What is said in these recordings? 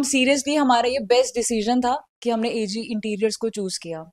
Seriously हमारा ये best decision था कि हमने एजी इंटीरियर्स को चूज किया।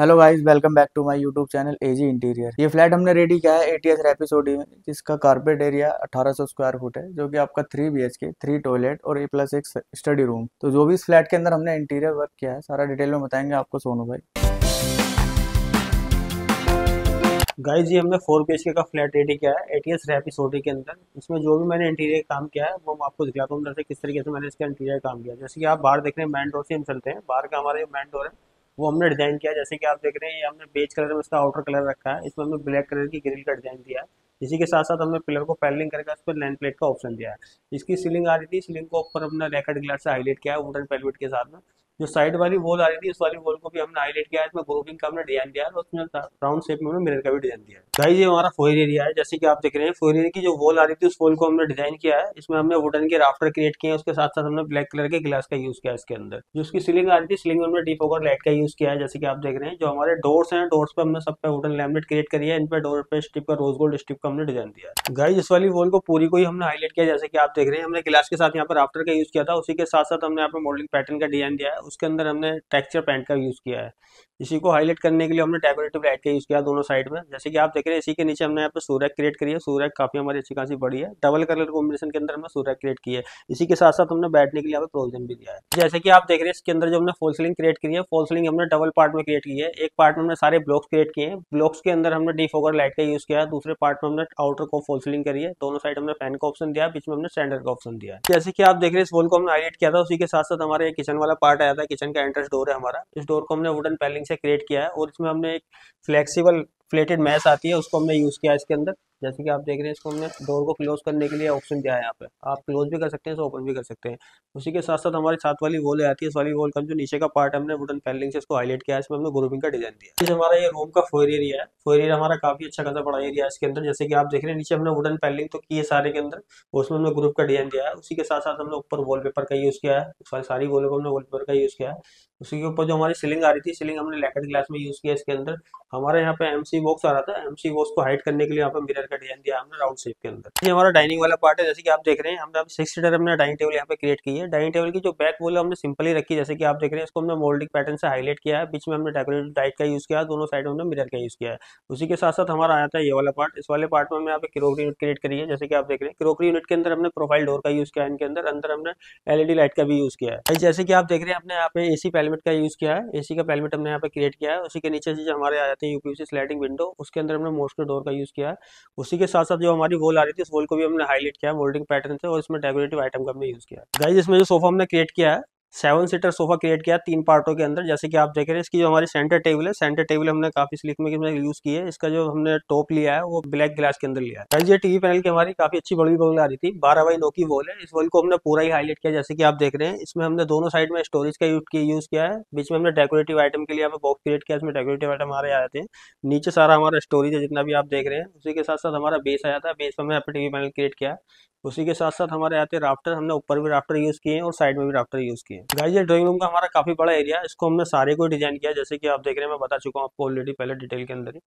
Hello guys, welcome back to my YouTube channel AG interior. ये फ्लैट हमने रेडी किया है एटीएस रैपिसोडी में, जिसका कारपेट एरिया 1800 स्क्वायर फुट है, जो कि आपका 3 BHK 3 टॉयलेट और A+1 स्टडी रूम। तो जो भी इस फ्लैट के अंदर हमने इंटीरियर वर्क किया है सारा डिटेल में बताएंगे आपको सोनू भाई। गाइस, ये हमने 4 BHK का फ्लैट रेडी किया है एटीएस रैपिसोडी के अंदर। इसमें जो भी मैंने इंटीरियर काम किया है वो मैं आपको दिखाता हूँ अंदर से किस तरीके से मैंने इसका इंटीरियर काम किया है। जैसे कि आप बाहर देख रहे हैं, मेन डोर से हम चलते हैं। बाहर का हमारा मेन डोर है वो हमने डिजाइन किया है। जैसे कि आप देख रहे हैं, ये हमने बेज कलर में इसका आउटर कलर रखा है। इसमें हमने ब्लैक कलर की ग्रिल का डिजाइन दिया है। इसी के साथ साथ हमने पिलर को पैनलिंग करके उस पर लैंड प्लेट का ऑप्शन दिया है। इसकी सीलिंग आ रही थी, सीलिंग को ऊपर हमने रैकेट ग्लास से हाईलाइट किया है वुडन पेल्वेट के साथ में। जो साइड वाली वॉल आ रही थी, उस वाली वॉल को भी हमने हाईलाइट किया है। इसमें ग्रुपिंग का हमने डिजाइन दिया है और उसमें राउंड शेप में हमने मिरर का भी डिजाइन दिया है। गाइस, ये हमारा फोयर एरिया है। जैसे कि आप देख रहे हैं, फोयर एरिया की जो वॉल आ रही थी उस वॉल को हमने डिजाइन किया है। इसमें हमने वुडन के राफ्टर क्रिएट किए हैं। उसके साथ साथ हमने ब्लैक कलर के ग्लास का यूज किया है इसके अंदर। जो उसकी सीलिंग आ रही थी, सीलिंग में हमने डीप ओवर लाइट का यूज किया है। जैसे कि आप देख रहे हैं, जो हमारे डोर्स हैं, डोर्स पे हमने सब पे वुडन लैमिनेट क्रिएट करी है। इन पे डोर पे स्ट्रिप का रोज गोल्ड स्ट्रिप का हमने डिजाइन दिया है। गाइस, इस वाली वॉल को पूरी को ही हमने हाईलाइट किया। जैसे कि आप देख रहे हैं, हमने ग्लास के साथ यहाँ पर राफ्टर का यूज किया था। उसी के साथ साथ हमने यहाँ पे मॉडलिंग पैटर्न का डिजाइन दिया है। उसके अंदर हमने टेक्सचर पेंट का यूज किया है। इसी को हाईलाइट करने के लिए हमने डेकोरेटिव लाइट का यूज किया दोनों साइड में। जैसे कि आप देख रहे हैं, इसी के नीचे हमने यहाँ पे सूरज क्रिएट करी है। सूरज काफी हमारी अच्छी खासी बड़ी है। डबल कलर कॉम्बिनेशन के अंदर हमने सूरज क्रिएट की है। इसी के साथ साथ हमने बैठने के लिए यहाँ पे प्रोविजन भी दिया है। जैसे कि आप देख रहे हैं, इसके अंदर जो हमने फॉल सीलिंग क्रिएट की है, फॉल सीलिंग हमने डबल पार्ट में क्रिएट की है। एक पार्ट में हमने सारे ब्लॉक्स क्रिएट किए हैं। ब्लॉक्स के अंदर हमने डिफोगर लाइट का यूज किया है। दूसरे पार्ट में हमने आउटर को फॉल सीलिंग करी है। दोनों साइड हमने फैन का ऑप्शन दिया है, बीच में हमने स्टैंडर्ड का ऑप्शन दिया है। जैसे कि आप देख रहे हैं, इस वॉल को हमने हाईलाइट किया था। उसी के साथ साथ हमारे किचन वाला पार्ट आया था। किचन का एंट्रेंस डोर है हमारा। इस डोर को हमने वुडन पैनलिंग से क्रिएट किया है और इसमें हमने एक फ्लेक्सिबल प्लेटेड मैश आती है, उसको हमने यूज किया है इसके अंदर। जैसे कि आप देख रहे हैं, इसको हमने डोर को क्लोज करने के लिए ऑप्शन दिया है। यहाँ पे आप क्लोज भी कर सकते हैं, इसे ओपन भी कर सकते हैं। उसी के साथ साथ हमारी साथ वाली वॉल आती है। इस वाली वॉल का जो नीचे का पार्ट हमने वुडन पैनलिंग से इसको हाईलाइट किया है। इसमें हमने ग्रुपिंग का डिजाइन दिया है। हमारा ये रूम का फोयर एरिया है। फोयर एरिया हमारा काफी अच्छा खासा बड़ा एरिया है इसके अंदर। जैसे कि आप देख रहे हैं, नीचे हमने वुडन पैनलिंग तो की है सारे के अंदर, उसमें हमने ग्रुप का डिजाइन दिया है। उसी के साथ साथ हमने ऊपर वॉलपेपर का यूज किया है। सारी वॉल को हमने वॉलपेपर का यूज किया है। उसी के ऊपर जो हमारी सीलिंग आ रही थी, सीलिंग हमने लैकेट ग्लास में यूज किया इसके अंदर। हमारे यहाँ पे एमसी बॉक्स आ रहा था। एमसी बॉक्स को हाइड करने के लिए यहाँ पे मिरर का डिजाइन दिया हमने राउंड शेप के अंदर। ये हमारा डाइनिंग वाला पार्ट है। जैसे कि आप देख रहे हैं, हमने 6 सीटर हमने डाइनिंग टेबल यहाँ पे क्रिएट की है। डाइनिंग टेबल की जो बैक वॉल है हमने सिंपल ही रखी है। जैसे कि आप देख रहे हैं, इसको हमने मोल्डिंग पैटर्न से हाईलाइट किया है। बीच में हमने डेकोरेटिव लाइट का यूज किया है। दोनों साइड में हमने मिरर का यूज किया है। उसी के साथ साथ हमारा आया था ये वाला पार्ट। इस वाले पार्ट में हमने यहाँ पे क्रोकरी यूनिट क्रिएट करी है। जैसे कि आप देख रहे हैं, क्रोकरी यूनिट के अंदर हमने प्रोफाइल डोर का यूज किया है। इनके अंदर अंदर हमने एलईडी लाइट का भी यूज किया है। जैसे कि आप देख रहे हैं, अपने यहाँ पे एसी पैलेट का यूज किया है। एसी का पैलेट हमने यहाँ पे क्रिएट किया है। उसी के नीचे से हमारे आ जाते हैं यूपीवीसी स्लाइडिंग विंडो, उसके अंदर हमने मॉस्किटो डोर का यूज किया है। उसी के साथ साथ जो हमारी वॉल आ रही थी, उस वॉल को भी हमने हाईलाइट किया मोल्डिंग पैटर्न से और इसमें डेकोरेटिव आइटम का हमने यूज किया। गाइस, इसमें जो सोफा हमने क्रिएट किया है, 7 सीटर सोफा क्रिएट किया 3 पार्टों के अंदर। जैसे कि आप देख रहे हैं, इसकी जो हमारी सेंटर टेबल है, सेंटर टेबल हमने काफी स्लीक में यूज की है। इसका जो हमने टॉप लिया है वो ब्लैक ग्लास के अंदर लिया है। ये टीवी पैनल की हमारी काफी अच्छी बड़ी वॉल आ रही थी। 12x9 की वॉल है। इस वॉल को हमने पूरा ही हाईलाइट किया। जैसे कि आप देख रहे हैं, इसमें हमने दोनों साइड में स्टोरेज का यूज किया है। बीच में हमने डेकोरेटिव आइटम के लिए यहाँ पे बॉक्स क्रिएट किया। इसमें डेकोरेटिव आइटम हमारे आ जाते हैं। नीचे सारा हमारा स्टोरेज है जितना भी आप देख रहे हैं। उसी के साथ साथ हमारा बेस आया था। बेस में हमने यहाँ पे टीवी पैनल क्रिएट किया। उसी के साथ साथ हमारे आते हैं राफ्टर। हमने ऊपर भी राफ्टर यूज किए हैं और साइड में भी राफ्टर यूज किए हैं। गाइस, ये ड्राइंग रूम का हमारा काफी बड़ा एरिया है। इसको हमने सारे को डिजाइन किया। जैसे कि आप देख रहे हैं, मैं बता चुका हूँ आपको ऑलरेडी पहले डिटेल के अंदर ही।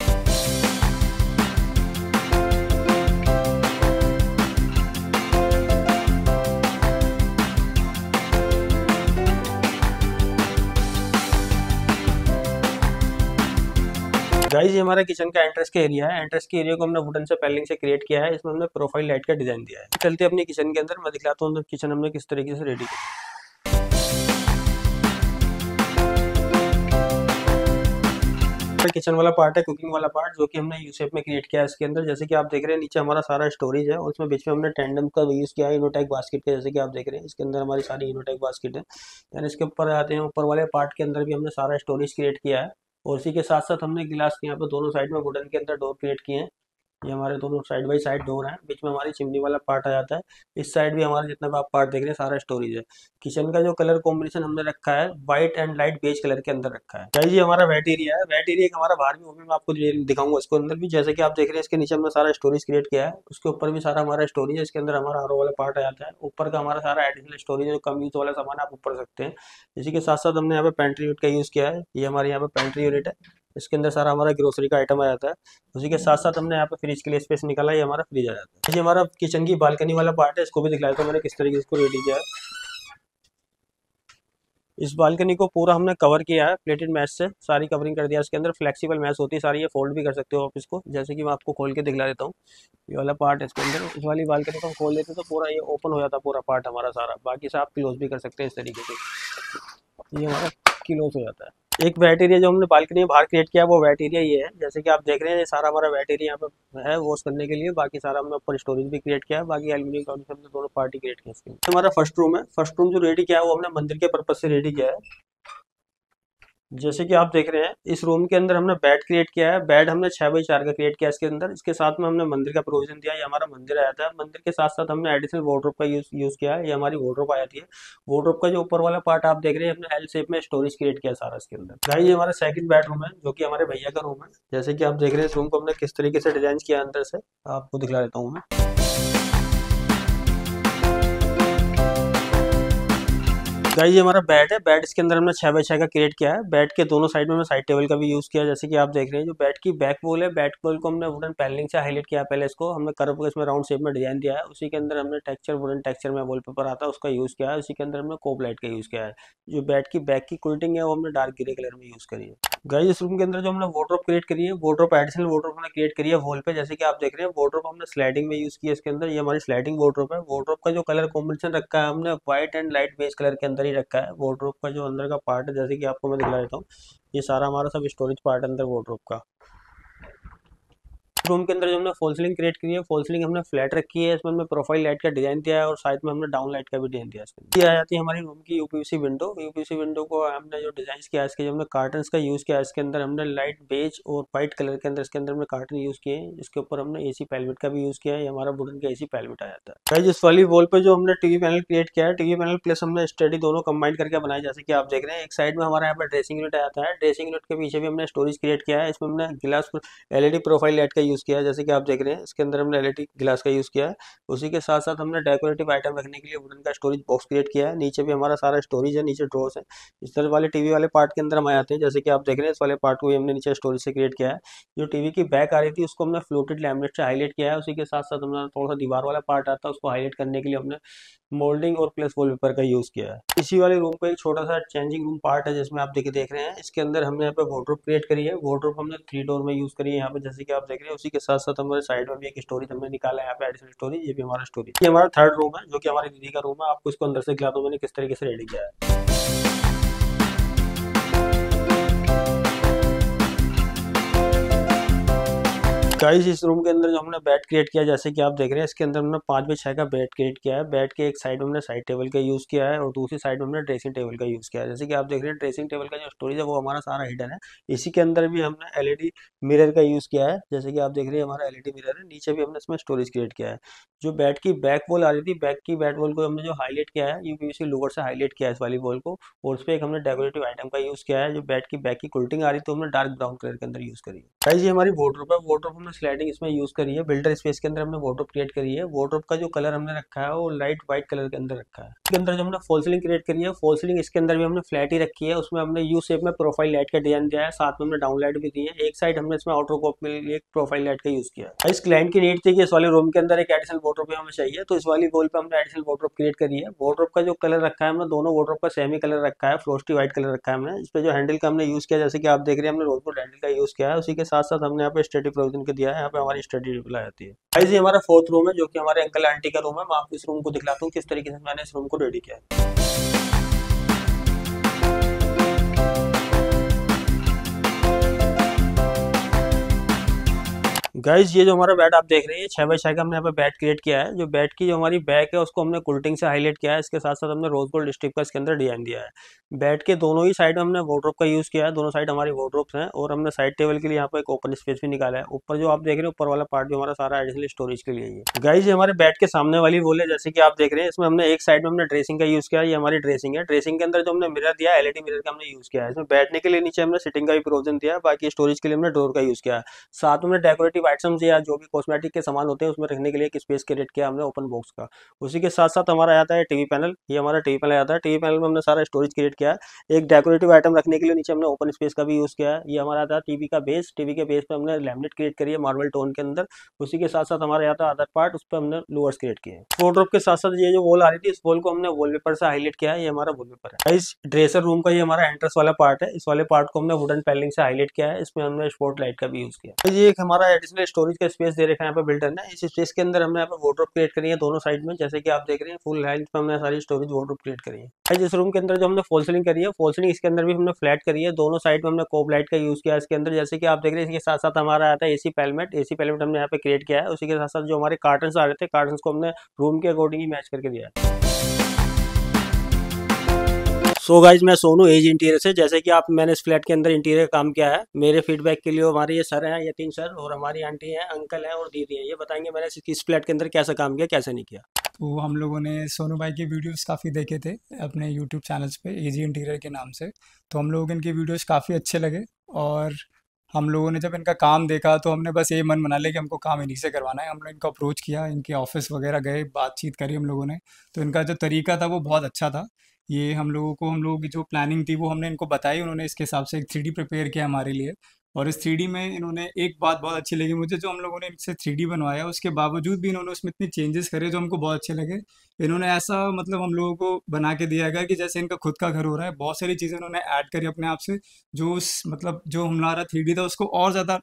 गाइस ये हमारा किचन का एंट्रेंस का एरिया है। एंट्रेंस के एरिया को हमने वुडन से पैनलिंग से क्रिएट किया है। इसमें हमने प्रोफाइल लाइट का डिजाइन दिया है। चलते अपनी किचन के अंदर, मैं दिखलाता हूँ किचन हमने किस तरीके से रेडी किया। किचन वाला पार्ट है, कुकिंग वाला पार्ट, जो कि हमने यू शेप में क्रिएट किया है इसके अंदर। जैसे कि आप देख रहे हैं नीचे हमारा सारा स्टोरेज है और उसमें बीच में हमने टेंडम का यूज किया है इनोटेक बास्केट का। जैसे कि आप देख रहे हैं इसके अंदर हमारी सारी इनोटेक बास्केट है। यानी इसके ऊपर आते हैं, ऊपर वाले पार्ट के अंदर भी हमने सारा स्टोरेज क्रिएट किया है। और उसी के साथ साथ हमने गिलास के यहाँ पे दोनों साइड में वुडन के अंदर डोर क्रिएट किए हैं। ये हमारे दोनों साइड बाई साइड डोर हैं। बीच में हमारी चिमनी वाला पार्ट आ जाता है। इस साइड भी हमारा जितना भी आप पार्ट देख रहे हैं सारा स्टोरेज है। किचन का जो कलर कॉम्बिनेशन हमने रखा है white and light beige colour के अंदर रखा है। गाइस ये हमारा वेट एरिया है। वेट एरिया एक हमारा बाहर भी, वो भी मैं आपको दिखाऊंगा इसके अंदर भी। जैसे कि आप देख रहे हैं इसके नीचे हमने सारा स्टोरेज क्रिएट किया है। उसके ऊपर भी सारा हमारा स्टोरेज है। इसके अंदर हमारा आरओ वाला पार्ट आ जाता है। ऊपर का हमारा सारा एडिशनल स्टोरेज है, जो कम यूज वाला सामान आप ऊपर रखते हैं। इसी के साथ साथ हमने यहाँ पे पेंट्री यूनिट का यूज किया है। ये हमारे यहाँ पे पेंट्री यूनिट है। इसके अंदर सारा हमारा ग्रोसरी का आइटम आ जाता है। उसी के साथ साथ हमने यहाँ पे फ्रिज के लिए स्पेस निकाला है। ये हमारा फ्रिज आ जाता है। ये हमारा किचन की बालकनी वाला पार्ट है। इसको भी दिखलाया था मैंने किस तरीके से इसको रेडी किया है। इस बालकनी को पूरा हमने कवर किया है प्लेटेड मैश से, सारी कवरिंग कर दिया। इसके अंदर फ्लेक्सिबल मैश होती है सारी, ये फोल्ड भी कर सकते हो आप इसको। जैसे कि मैं आपको खोल के दिखला देता हूँ। ये वाला पार्ट है इसके अंदर, इस वाली बालकनी को हम खोल देते तो पूरा ये ओपन हो जाता पूरा पार्ट हमारा सारा। बाकी से आप क्लोज भी कर सकते हैं इस तरीके से। ये हमारा क्लोज हो जाता है। एक वेट एरिया जो हमने बालकनी में बाहर क्रिएट किया वो वेट एरिया ये है। जैसे कि आप देख रहे हैं ये सारा हमारा वेट एरिया यहाँ पे है वॉश करने के लिए। बाकी सारा हमने ऊपर स्टोरेज भी क्रिएट किया है। बाकी एल्यूमिनियम काउंटर हमने दोनों पार्टी क्रिएट किया है। हमारा फर्स्ट रूम है। फर्स्ट रूम जो रेडी किया है वो हमने मंदिर के पर्पज से रेडी किया है। जैसे कि आप देख रहे हैं इस रूम के अंदर हमने बेड क्रिएट किया है। बेड हमने 6x4 का क्रिएट किया है इसके अंदर। इसके साथ में हमने मंदिर का प्रोविजन दिया है। ये हमारा मंदिर आ जाता है। मंदिर के साथ साथ हमने एडिशनल वार्डरोब का यूज किया है। ये हमारी वार्डरोब आ जाती है। वार्डरोब का जो ऊपर वाला पार्ट आप देख रहे हैं हमने एल शेप में स्टोरेज क्रिएट किया सारा इसके अंदर। गाइस ये हमारा सेकंड बेडरूम है जो कि हमारे भैया का रूम है। जैसे कि आप देख रहे हैं इस रूम को हमने किस तरीके से डिजाइन किया अंदर से, आपको दिखला देता हूँ मैं। गाइस ये हमारा बेड है। बेड इसके अंदर हमने 6x6 का क्रिएट किया है। बेड के दोनों साइड में हमने साइड टेबल का भी यूज किया है। जैसे कि आप देख रहे हैं जो बेड की बैक वॉल है, बैक वॉल को हमने वुडन पैनलिंग से हाईलाइट किया है। पहले इसको हमने कर्व का इसमें राउंड शेप में डिजाइन दिया है। उसी के अंदर हमने टेक्सचर, वुडन टेक्सचर में वॉलपेपर आता है उसका यूज किया है। उसी के अंदर हमने कोप लाइट का यूज किया है। जो बेड की बैक की कुल्टिंग है वो हमने डार्क ग्रे कलर में यूज करी है। गाइस इस रूम के अंदर जो हमने वार्डरोब क्रिएट करी है, वार्डरोब एडिशनल वार्डरोब हमने क्रिएट करी है वॉल पे। जैसे कि आप देख रहे हैं वार्डरोब हमने स्लाइडिंग में यूज किया है इसके अंदर। ये हमारी स्लाइडिंग वार्डरोब है। वार्डरोब का जो कलर कॉम्बिनेशन रखा है हमने white and light beige colour के अंदर ही रखा है। वार्डरोब का जो अंदर का पार्ट है, जैसे कि आपको मैं दिखला देता हूँ, ये सारा हमारा सब स्टोरेज पार्ट अंदर वार्डरोब का। रूम के अंदर जो हमने फॉल सीलिंग क्रिएट की है, फॉल सीलिंग हमने फ्लैट रखी है। इसमें हमने प्रोफाइल लाइट का डिजाइन दिया है और साइड में हमने डाउन लाइट का भी डिजाइन दिया है। ये आ जाती है हमारी रूम की यूपीवीसी विंडो। यूपीवीसी विंडो को हमने जो डिजाइन किया है, इसके जो हमने कार्टन्स का यूज किया है, इसके अंदर हमने लाइट बेज और व्हाइट कलर के अंदर इसके अंदर हमने कार्टन यूज किए हैं। इसके ऊपर हमने एसी पैलमेट का भी यूज किया है। हमारा वुडन का एसी पैलमेट आ जाता है। गाइस इस वाली वॉल पे जो हमने टीवी पैनल क्रिएट किया है, टीवी पैनल प्लस हमने स्टडी दोनों कंबाइन करके बनाया। जैसे कि आप देख रहे हैं एक साइड में हमारा यहाँ पर ड्रेसिंग यूनिट आ जाता है। ड्रेसिंग यूनिट के पीछे भी हमने स्टोरेज क्रिएट किया है। इसमें हमने गिलास एलईडी प्रोफाइल लाइट का यूज किया है। जैसे कि आप देख रहे हैं इसके अंदर हमने एलईडी गिलास का यूज किया है। उसी के साथ साथ हमने डेकोरेटिव आइटम रखने के लिए वुडन का स्टोरेज बॉक्स क्रिएट किया है। नीचे भी हमारा सारा स्टोरेज है, नीचे ड्रॉर्स है। इस तरह वाले टीवी वाले पार्ट के अंदर हम आ जाते हैं। जैसे कि आप देख रहे हैं इस वाले पार्ट को भी हमने नीचे स्टोरेज से क्रिएट किया है। जो टीवी की बैक आ रही थी उसको हमने फ्लोटेड लैमिनेट से हाईलाइट किया है। उसी के साथ साथ हमने थोड़ा सा दीवार वाला पार्ट आता है उसको हाईलाइट करने के लिए हमने मोल्डिंग और प्लस वॉलपेपर का यूज किया है। इसी वाले रूम का एक छोटा सा चेंजिंग रूम पार्ट है जिसमें आप देख रहे हैं। इसके अंदर हमने यहाँ पे वार्डरोब क्रिएट करी है। वार्डरोब हमने 3 डोर में यूज करी है यहाँ पे, जैसे कि आप देख रहे हैं। उसी के साथ साथ हमारे साइड में भी एक स्टोरेज हमने निकाला है यहाँ पे, एडिशनल स्टोरेज। ये भी हमारा स्टोरेज। ये हमारा थर्ड रूम है जो कि हमारी दीदी का रूम है। आपको इसको अंदर से दिखा दूं मैंने किस तरीके से रेडी किया है। गाइस इस रूम के अंदर जो हमने बेड क्रिएट किया, जैसे कि आप देख रहे हैं इसके अंदर हमने 5x6 का बेड क्रिएट किया है। बेड के एक साइड में हमने साइड टेबल का यूज किया है और दूसरी साइड में हमने ड्रेसिंग टेबल का यूज किया है। जैसे कि आप देख रहे हैं ड्रेसिंग टेबल का जो स्टोरेज है वो हमारा सारा हिडन है। इसी के अंदर भी हमने एलईडी मिरर का यूज किया है। जैसे कि आप देख रहे हैं हमारा एलईडी मिरर है। नीचे भी हमने इसमें स्टोरेज क्रिएट किया है। जो बेड की बैक वॉल आ रही थी, बैक की बैक वॉल को हमने जो हाईलाइट किया है यूपीवीसी लूवर से हाईलाइट किया है इस वाली वॉल को। और उस पर एक हमने डेकोरेटिव आइटम का यूज किया है। जो बेड की बैक की कुल्टिंग आ रही थी हमने डार्क ब्राउन कलर के अंदर यूज करी है। गाइस ये हमारी वार्डरोब है। वार्डरोब हमने स्लाइडिंग इसमें यूज़ करी है। बिल्डर स्पेस के अंदर हमने वार्डरोब क्रिएट करी है। वार्डरोब का जो कलर हमने रखा है वो लाइट व्हाइट कलर के अंदर रखा है। इसके अंदर जो हमने फॉल सीलिंग क्रिएट करी है, फॉल सीलिंग इसके अंदर भी हमने फ्लैट ही रखी है। उसमें हमने यू शेप में प्रोफाइल लाइट का डिजाइन दिया है, साथ में हमने डाउन लाइट भी दी है। एक साइड हमने इसमें आउटर कॉप के लिए एक प्रोफाइल लाइट का यूज किया है। इस क्लाइंट की नीड थी कि इस वाले रूम के अंदर एक एडिशनल वार्डरोब हमें चाहिए, तो इस वाली वॉल पे हमने एडिशनल वार्डरोब क्रिएट करी है। वार्डरोब का जो कलर रखा है हमने दोनों वार्डरोब का सेम ही कलर रखा है, फ्रोस्टी व्हाइट कलर रखा है हमने। इस पे जो हैंडल का हमने यूज किया, जैसे कि आप देख रहे हैं हमने रोजवुड हैंडल का यूज किया है। उसी के साथ साथ हमने यहाँ पे स्टडी प्रोविजन का दिया है, यहाँ पे हमारी स्टडी टेबल आ जाती है। गाइस ये हमारा फोर्थ रूम है जो कि हमारे अंकल आंटी का रूम है। मैं आपको इस रूम को दिखलाता हूँ किस तरीके से मैंने इस रूम को रेडी किया है। गाइज ये जो हमारा बेड आप देख रहे हैं 6x6 का हमने यहाँ पे बेड क्रिएट किया है। जो बेड की जो हमारी बैक है उसको हमने कुल्टिंग से हाईलाइट किया है। इसके साथ साथ हमने रोज गोल्ड स्ट्रिप का इसके अंदर डिजाइन दिया है। बेड के दोनों ही साइड में हमने वार्डरोब का यूज किया है, दोनों साइड हमारी वार्डरोब्स हैं। और हमने साइड टेबल के लिए यहाँ पे एक ओपन स्पेस भी निकाला है। ऊपर जो आप देख रहे हैं ऊपर वाला पार्ट भी हमारा सारा एडिशनल स्टोरेज के लिए है। गाइज ये हमारे बेड के सामने वाली वॉल है, जैसे कि आप देख रहे हैं इसमें हमने एक साइड में हमने ड्रेसिंग का यूज किया है। ये हमारी ड्रेसिंग है। ड्रेसिंग के अंदर जो हमने मिरर दिया है एलईडी मिरर का हमने यूज किया है। इसमें बैठने के लिए नीचे हमने सिटिंग का भी प्रोविजन दिया है। बाकी स्टोरेज के लिए हमने डोर का यूज किया है। साथ में डेकोरेटिव आइटम्स या जो भी कॉस्मेटिक के सामान होते हैं उसमें रखने के लिए एक स्पेस क्रिएट किया हमने ओपन बॉक्स का। उसी के साथ साथ हमारा आता है टीवी पैनल। ये हमारा टीवी पैनल आता है। टीवी पैनल में हमने सारा स्टोरेज क्रिएट किया है। एक डेकोरेटिव आइटम रखने के लिए नीचे हमने ओपन स्पेस का भी यूज किया है। ये हमारा आता है टीवी का बेस। टीवी के बेस पे हमने लैमिनेट क्रिएट करी है मार्बल टोन के अंदर। उसी के साथ साथ हमारे आता है अदर पार्ट, उस पर हमने लोअर्स क्रिएट किए हैं। वार्डरोब के साथ साथ ये जो वॉल आ रही थी इस वॉल को हमने वॉलपेपर से हाईलाइट किया है। ये हमारा वॉलपेपर है। इस ड्रेसर रूम का ये हमारा एंट्रेंस वाला पार्ट है। इस वाले पार्ट को हमने वुडन पैनलिंग से हाईलाइट किया है। इसमें हमने स्पॉट लाइट का भी यूज किया। ये एक हमारा एडिशनल स्टोरेज का स्पेस दे रखा है यहाँ पे बिल्डर ने। इस स्पेस के अंदर हमने यहाँ पे वार्डरोब क्रिएट करी है दोनों साइड में, जैसे कि आप देख रहे हैं फुल हाइट पे हमने सारी स्टोरेज वार्डरोब क्रिएट करी है। इस रूम के अंदर जो हमने फॉल सीलिंग करी है, फॉल सीलिंग इसके अंदर भी हमने फ्लैट करी है। दोनों साइड में हमने कोब लाइट का यूज किया है इसके अंदर, जैसे कि आप देख रहे हैं। इसके साथ साथ हमारा आता है एसी पैलेट। एसी पैलेट हमने यहाँ पे क्रिएट किया है। उसी के साथ साथ जो हमारे कार्टन्स आ रहे थे, कार्टन्स को हमने रूम के अकॉर्डिंग ही मैच करके दिया है। सो गाइज मैं सोनू एज इंटीरियर से। जैसे कि आप मैंने इस फ्लैट के अंदर इंटीरियर काम किया है। मेरे फीडबैक के लिए हमारे ये सर हैं, ये 3 सर, और हमारी आंटी हैं, अंकल हैं और दीदी हैं। ये बताएंगे मैंने इस फ्लैट के अंदर कैसा काम किया, कैसे नहीं किया। तो हम लोगों ने सोनू भाई के वीडियोस काफ़ी देखे थे अपने यूट्यूब चैनल्स पे एजी इंटीरियर के नाम से। तो हम लोगों को इनके वीडियोस काफ़ी अच्छे लगे और हम लोगों ने जब इनका काम देखा तो हमने बस ये मन बना लिया कि हमको काम इन्हीं से करवाना है। हमने इनको अप्रोच किया, इनके ऑफिस वगैरह गए, बातचीत करी हम लोगों ने। तो इनका जो तरीका था वो बहुत अच्छा था। ये हम लोगों की जो प्लानिंग थी वो हमने इनको बताई। उन्होंने इसके हिसाब से एक 3D प्रिपेयर किया हमारे लिए। और इस 3D में इन्होंने एक बात बहुत अच्छी लगी मुझे, जो हम लोगों ने इनसे 3D बनवाया उसके बावजूद भी इन्होंने उसमें इतने चेंजेस करे जो हमको बहुत अच्छे लगे। इन्होंने ऐसा मतलब हम लोगों को बना के दिया गया कि जैसे इनका खुद का घर हो रहा है। बहुत सारी चीज़ें इन्होंने ऐड करी अपने आप से, जो उस मतलब जो हमारा 3D था उसको और ज़्यादा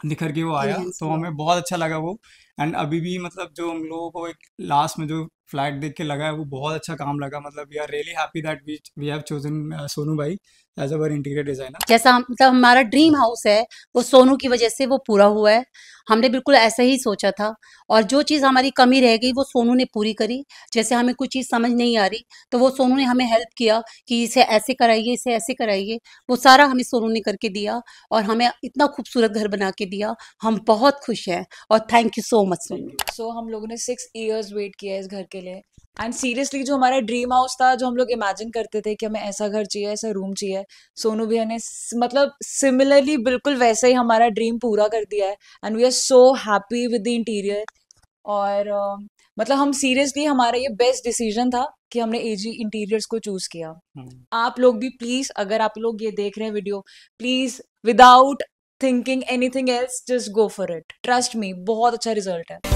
निखर के वो आया। एनहांस तो हुआ। हमें बहुत अच्छा लगा वो। एंड अभी भी मतलब जो हम लोगों को एक लास्ट में जो फ्लैट देख के लगा है वो बहुत अच्छा काम लगा। मतलब we are really happy that we have chosen Sonu भाई एज अवर इंटीरियर डिजाइनर। जैसा मतलब हमारा ड्रीम हाउस है वो सोनू की वजह से वो पूरा हुआ है। हमने बिल्कुल ऐसा ही सोचा था और जो चीज़ हमारी कमी रह गई वो सोनू ने पूरी करी। जैसे हमें कुछ चीज़ समझ नहीं आ रही तो वो सोनू ने हमें हेल्प किया कि इसे ऐसे कराइए, इसे ऐसे कराइए। वो सारा हमें सोनू ने करके दिया और हमें इतना खूबसूरत घर बना के दिया। हम बहुत खुश हैं और thank you so much Sonu. So हम लोगों ने 6 इयर्स वेट किया इस घर के लिए। एंड सीरियसली जो हमारा ड्रीम हाउस था, जो हम लोग इमेजिन करते थे कि हमें ऐसा घर चाहिए, ऐसा रूम चाहिए, सोनू भैया ने मतलब सिमिलरली बिल्कुल वैसा ही हमारा ड्रीम पूरा कर दिया है। And we are so happy with the interior. और मतलब हम सीरियसली हमारा ये बेस्ट डिसीजन था कि हमने एजी इंटीरियर्स को चूज किया। आप लोग भी प्लीज, अगर आप लोग ये देख रहे हैं video, please without thinking anything else just go for it. Trust me, बहुत अच्छा रिजल्ट है।